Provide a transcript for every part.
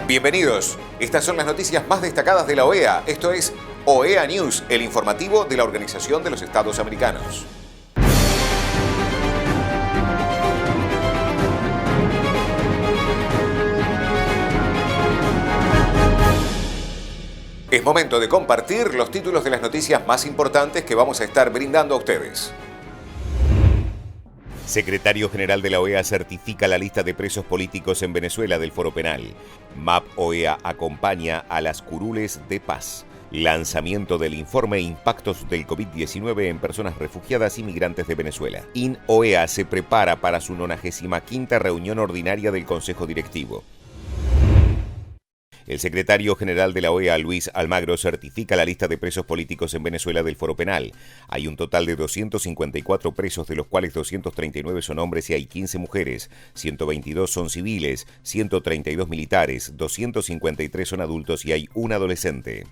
Bienvenidos. Estas son las noticias más destacadas de la OEA. Esto es OEA News, el informativo de la Organización de los Estados Americanos. Es momento de compartir los títulos de las noticias más importantes que vamos a estar brindando a ustedes. Secretario General de la OEA certifica la lista de presos políticos en Venezuela del Foro Penal. MAP OEA acompaña a las curules de paz. Lanzamiento del informe Impactos del COVID-19 en personas refugiadas y migrantes de Venezuela. INOEA se prepara para su 95ª reunión ordinaria del Consejo Directivo. El secretario general de la OEA, Luis Almagro, certifica la lista de presos políticos en Venezuela del Foro Penal. Hay un total de 254 presos, de los cuales 239 son hombres y hay 15 mujeres, 122 son civiles, 132 militares, 253 son adultos y hay un adolescente.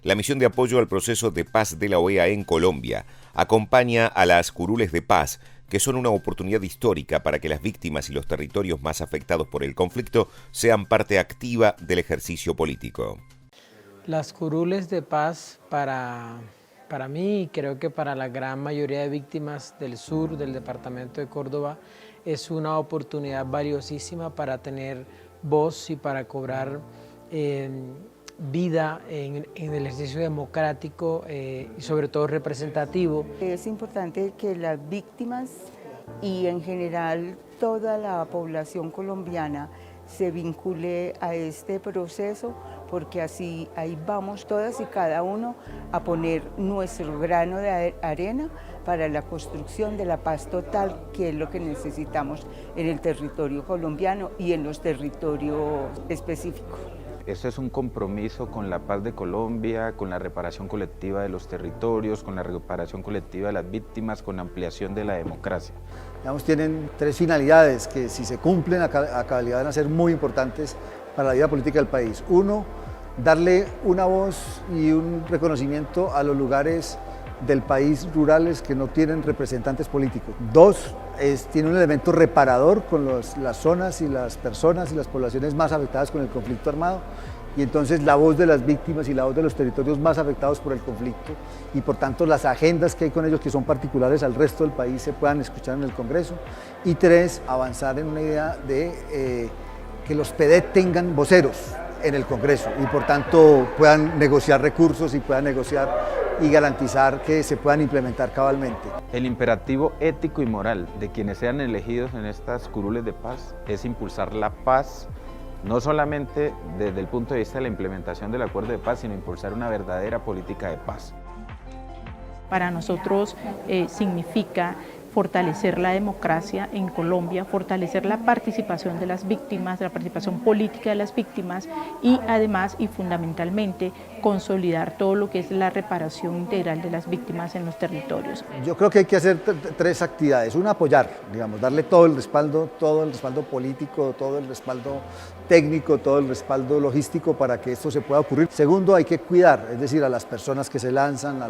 La misión de apoyo al proceso de paz de la OEA en Colombia acompaña a las curules de paz, que son una oportunidad histórica para que las víctimas y los territorios más afectados por el conflicto sean parte activa del ejercicio político. Las curules de paz para mí y creo que para la gran mayoría de víctimas del sur del departamento de Córdoba es una oportunidad valiosísima para tener voz y para cobrar vida en el ejercicio democrático y sobre todo representativo. Es importante que las víctimas y en general toda la población colombiana se vincule a este proceso, porque así ahí vamos todas y cada uno a poner nuestro grano de arena para la construcción de la paz total, que es lo que necesitamos en el territorio colombiano y en los territorios específicos. Esto es un compromiso con la paz de Colombia, con la reparación colectiva de los territorios, con la reparación colectiva de las víctimas, con la ampliación de la democracia. Digamos, tienen tres finalidades que, si se cumplen a cabalidad, van a ser muy importantes para la vida política del país. Uno, darle una voz y un reconocimiento a los lugares del país rurales que no tienen representantes políticos. Dos, tiene un elemento reparador con las zonas y las personas y las poblaciones más afectadas con el conflicto armado, y entonces la voz de las víctimas y la voz de los territorios más afectados por el conflicto y por tanto las agendas que hay con ellos, que son particulares al resto del país, se puedan escuchar en el Congreso. Y tres, avanzar en una idea de que los PD tengan voceros en el Congreso y por tanto puedan negociar recursos y puedan negociar y garantizar que se puedan implementar cabalmente. El imperativo ético y moral de quienes sean elegidos en estas curules de paz es impulsar la paz, no solamente desde el punto de vista de la implementación del acuerdo de paz, sino impulsar una verdadera política de paz. Para nosotros significa fortalecer la democracia en Colombia, fortalecer la participación de las víctimas, la participación política de las víctimas y además y fundamentalmente consolidar todo lo que es la reparación integral de las víctimas en los territorios. Yo creo que hay que hacer tres actividades. Una, apoyar, digamos, darle todo el respaldo político, todo el respaldo técnico, todo el respaldo logístico para que esto se pueda ocurrir. Segundo, hay que cuidar, es decir, a las personas que se lanzan,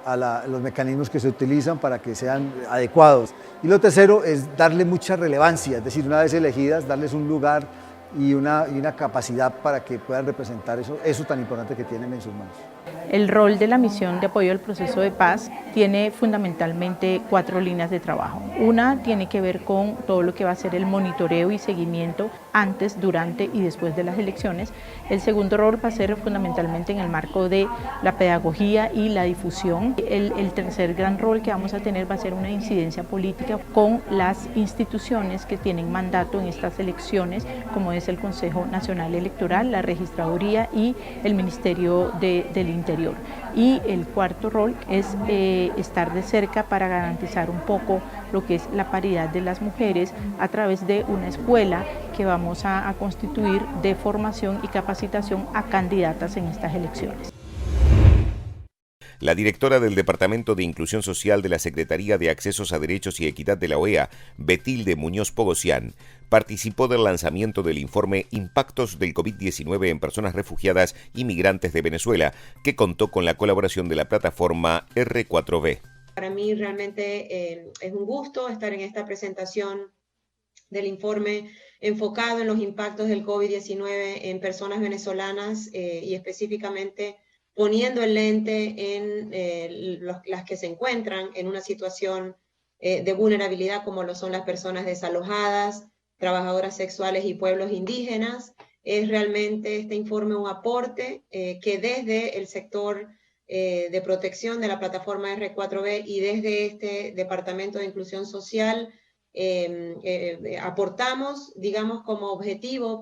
a los mecanismos que se utilizan para que sean adecuados. Y lo tercero es darle mucha relevancia, es decir, una vez elegidas, darles un lugar y una capacidad para que puedan representar eso tan importante que tienen en sus manos. El rol de la misión de apoyo al proceso de paz tiene fundamentalmente 4 líneas de trabajo. Una tiene que ver con todo lo que va a ser el monitoreo y seguimiento antes, durante y después de las elecciones. El segundo rol va a ser fundamentalmente en el marco de la pedagogía y la difusión. El tercer gran rol que vamos a tener va a ser una incidencia política con las instituciones que tienen mandato en estas elecciones, como es el Consejo Nacional Electoral, la Registraduría y el Ministerio del Interior. Y el cuarto rol es estar de cerca para garantizar un poco lo que es la paridad de las mujeres a través de una escuela que vamos a constituir de formación y capacitación a candidatas en estas elecciones. La directora del Departamento de Inclusión Social de la Secretaría de Accesos a Derechos y Equidad de la OEA, Betilde Muñoz Pogosian, participó del lanzamiento del informe Impactos del COVID-19 en personas refugiadas y migrantes de Venezuela, que contó con la colaboración de la plataforma R4B. Para mí realmente es un gusto estar en esta presentación del informe enfocado en los impactos del COVID-19 en personas venezolanas y específicamente poniendo el lente en las que se encuentran en una situación de vulnerabilidad, como lo son las personas desalojadas, trabajadoras sexuales y pueblos indígenas. Es realmente este informe un aporte que desde el sector de protección de la plataforma R4B y desde este Departamento de Inclusión Social aportamos, digamos, como objetivo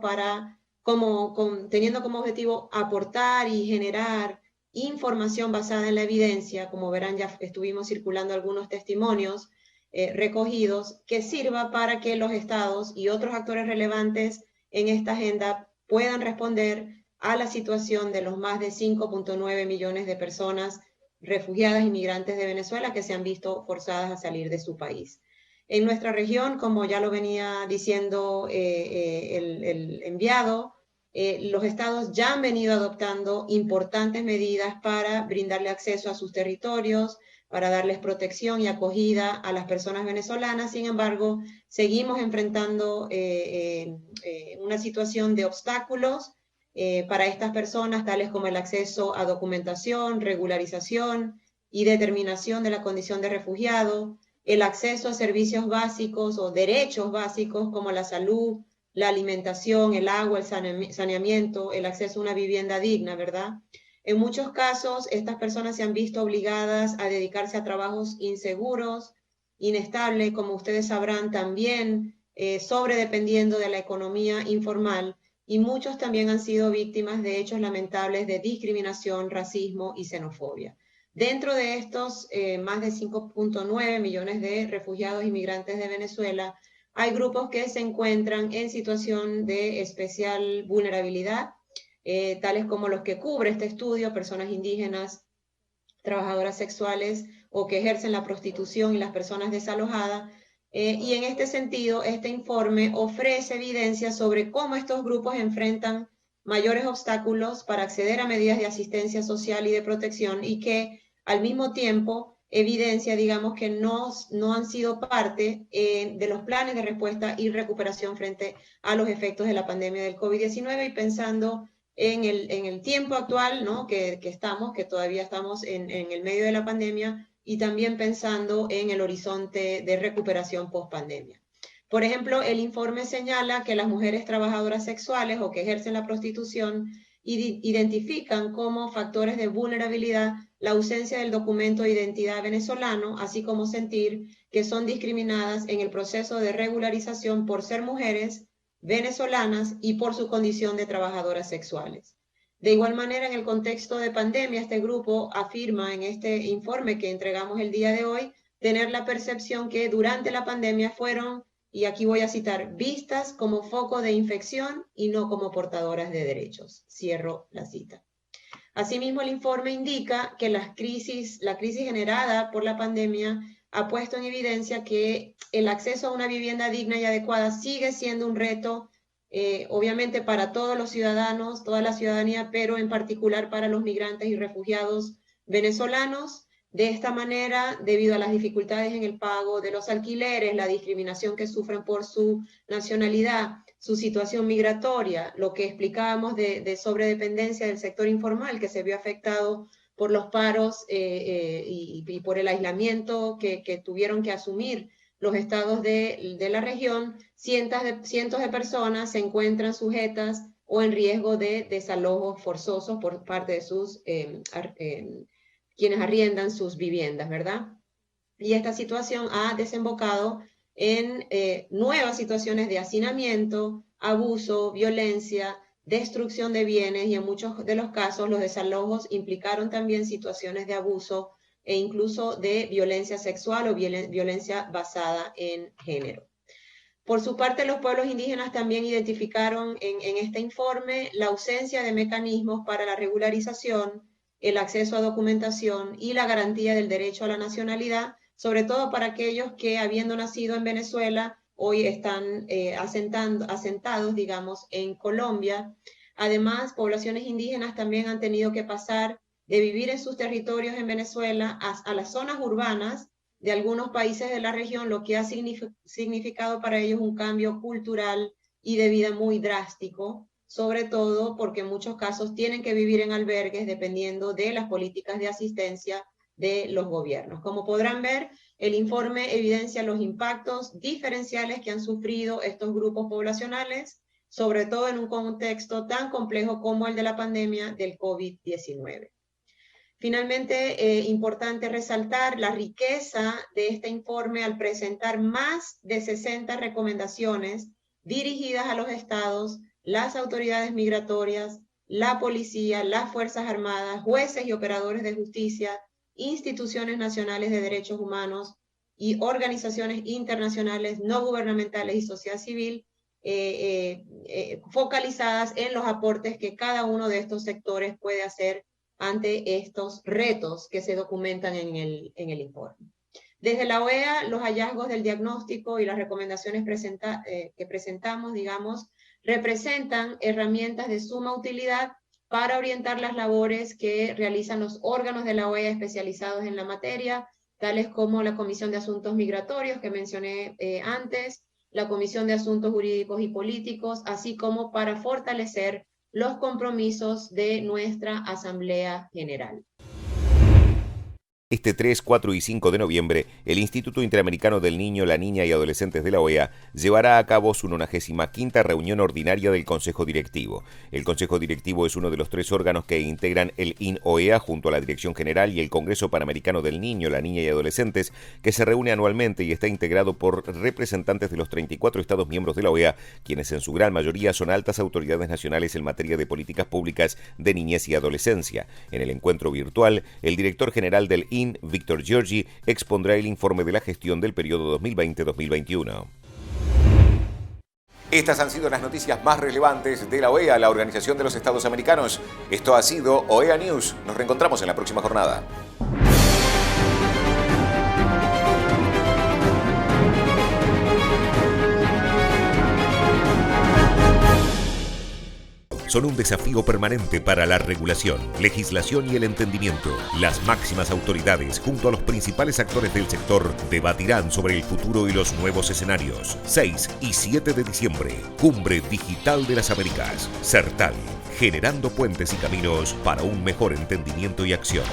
teniendo como objetivo aportar y generar información basada en la evidencia. Como verán, ya estuvimos circulando algunos testimonios recogidos que sirva para que los estados y otros actores relevantes en esta agenda puedan responder a la situación de los más de 5.9 millones de personas refugiadas y migrantes de Venezuela que se han visto forzadas a salir de su país. En nuestra región, como ya lo venía diciendo el enviado, los estados ya han venido adoptando importantes medidas para brindarle acceso a sus territorios, para darles protección y acogida a las personas venezolanas. Sin embargo, seguimos enfrentando una situación de obstáculos para estas personas, tales como el acceso a documentación, regularización y determinación de la condición de refugiado, el acceso a servicios básicos o derechos básicos como la salud, la alimentación, el agua, el saneamiento, el acceso a una vivienda digna, ¿verdad? En muchos casos, estas personas se han visto obligadas a dedicarse a trabajos inseguros, inestables, como ustedes sabrán también, sobredependiendo de la economía informal, y muchos también han sido víctimas de hechos lamentables de discriminación, racismo y xenofobia. Dentro de estos más de 5.9 millones de refugiados y migrantes de Venezuela, hay grupos que se encuentran en situación de especial vulnerabilidad, tales como los que cubre este estudio, personas indígenas, trabajadoras sexuales o que ejercen la prostitución y las personas desalojadas. Y en este sentido, este informe ofrece evidencia sobre cómo estos grupos enfrentan mayores obstáculos para acceder a medidas de asistencia social y de protección y que al mismo tiempo evidencia, digamos, que no han sido parte de los planes de respuesta y recuperación frente a los efectos de la pandemia del COVID-19 y pensando en el tiempo actual, ¿no? que todavía estamos en el medio de la pandemia y también pensando en el horizonte de recuperación post-pandemia. Por ejemplo, el informe señala que las mujeres trabajadoras sexuales o que ejercen la prostitución identifican como factores de vulnerabilidad la ausencia del documento de identidad venezolano, así como sentir que son discriminadas en el proceso de regularización por ser mujeres venezolanas y por su condición de trabajadoras sexuales. De igual manera, en el contexto de pandemia, este grupo afirma en este informe que entregamos el día de hoy, tener la percepción que durante la pandemia fueron, y aquí voy a citar, vistas como foco de infección y no como portadoras de derechos. Cierro la cita. Asimismo, el informe indica que la crisis generada por la pandemia ha puesto en evidencia que el acceso a una vivienda digna y adecuada sigue siendo un reto, obviamente para todos los ciudadanos, toda la ciudadanía, pero en particular para los migrantes y refugiados venezolanos. De esta manera, debido a las dificultades en el pago de los alquileres, la discriminación que sufren por su nacionalidad, su situación migratoria, lo que explicábamos de sobredependencia del sector informal que se vio afectado por los paros y por el aislamiento que tuvieron que asumir los estados de la región, cientos de personas se encuentran sujetas o en riesgo de desalojos forzosos por parte de sus quienes arriendan sus viviendas, ¿verdad? Y esta situación ha desembocado en nuevas situaciones de hacinamiento, abuso, violencia, destrucción de bienes y en muchos de los casos los desalojos implicaron también situaciones de abuso e incluso de violencia sexual o violencia basada en género. Por su parte, los pueblos indígenas también identificaron en este informe la ausencia de mecanismos para la regularización, el acceso a documentación y la garantía del derecho a la nacionalidad, sobre todo para aquellos que, habiendo nacido en Venezuela, hoy están asentados, digamos, en Colombia. Además, poblaciones indígenas también han tenido que pasar de vivir en sus territorios en Venezuela a las zonas urbanas de algunos países de la región, lo que ha significado para ellos un cambio cultural, y de vida muy drástico, sobre todo porque en muchos casos tienen que vivir en albergues dependiendo de las políticas de asistencia de los gobiernos. Como podrán ver, el informe evidencia los impactos diferenciales que han sufrido estos grupos poblacionales, sobre todo en un contexto tan complejo como el de la pandemia del COVID-19. Finalmente, importante resaltar la riqueza de este informe al presentar más de 60 recomendaciones dirigidas a los estados, las autoridades migratorias, la policía, las Fuerzas Armadas, jueces y operadores de justicia, instituciones nacionales de derechos humanos y organizaciones internacionales no gubernamentales y sociedad civil, focalizadas en los aportes que cada uno de estos sectores puede hacer ante estos retos que se documentan en el informe. Desde la OEA, los hallazgos del diagnóstico y las recomendaciones que presentamos, representan herramientas de suma utilidad para orientar las labores que realizan los órganos de la OEA especializados en la materia, tales como la Comisión de Asuntos Migratorios que mencioné antes, la Comisión de Asuntos Jurídicos y Políticos, así como para fortalecer los compromisos de nuestra Asamblea General. Este 3, 4 y 5 de noviembre, el Instituto Interamericano del Niño, la Niña y Adolescentes de la OEA llevará a cabo su 95ª reunión ordinaria del Consejo Directivo. El Consejo Directivo es uno de los 3 órganos que integran el INOEA junto a la Dirección General y el Congreso Panamericano del Niño, la Niña y Adolescentes, que se reúne anualmente y está integrado por representantes de los 34 Estados miembros de la OEA, quienes en su gran mayoría son altas autoridades nacionales en materia de políticas públicas de niñez y adolescencia. En el encuentro virtual, el director general del Víctor Giorgi, expondrá el informe de la gestión del periodo 2020-2021. Estas han sido las noticias más relevantes de la OEA, la Organización de los Estados Americanos. Esto ha sido OEA News. Nos reencontramos en la próxima jornada. Son un desafío permanente para la regulación, legislación y el entendimiento. Las máximas autoridades, junto a los principales actores del sector, debatirán sobre el futuro y los nuevos escenarios. 6 y 7 de diciembre, Cumbre Digital de las Américas. CERTAL, generando puentes y caminos para un mejor entendimiento y acción.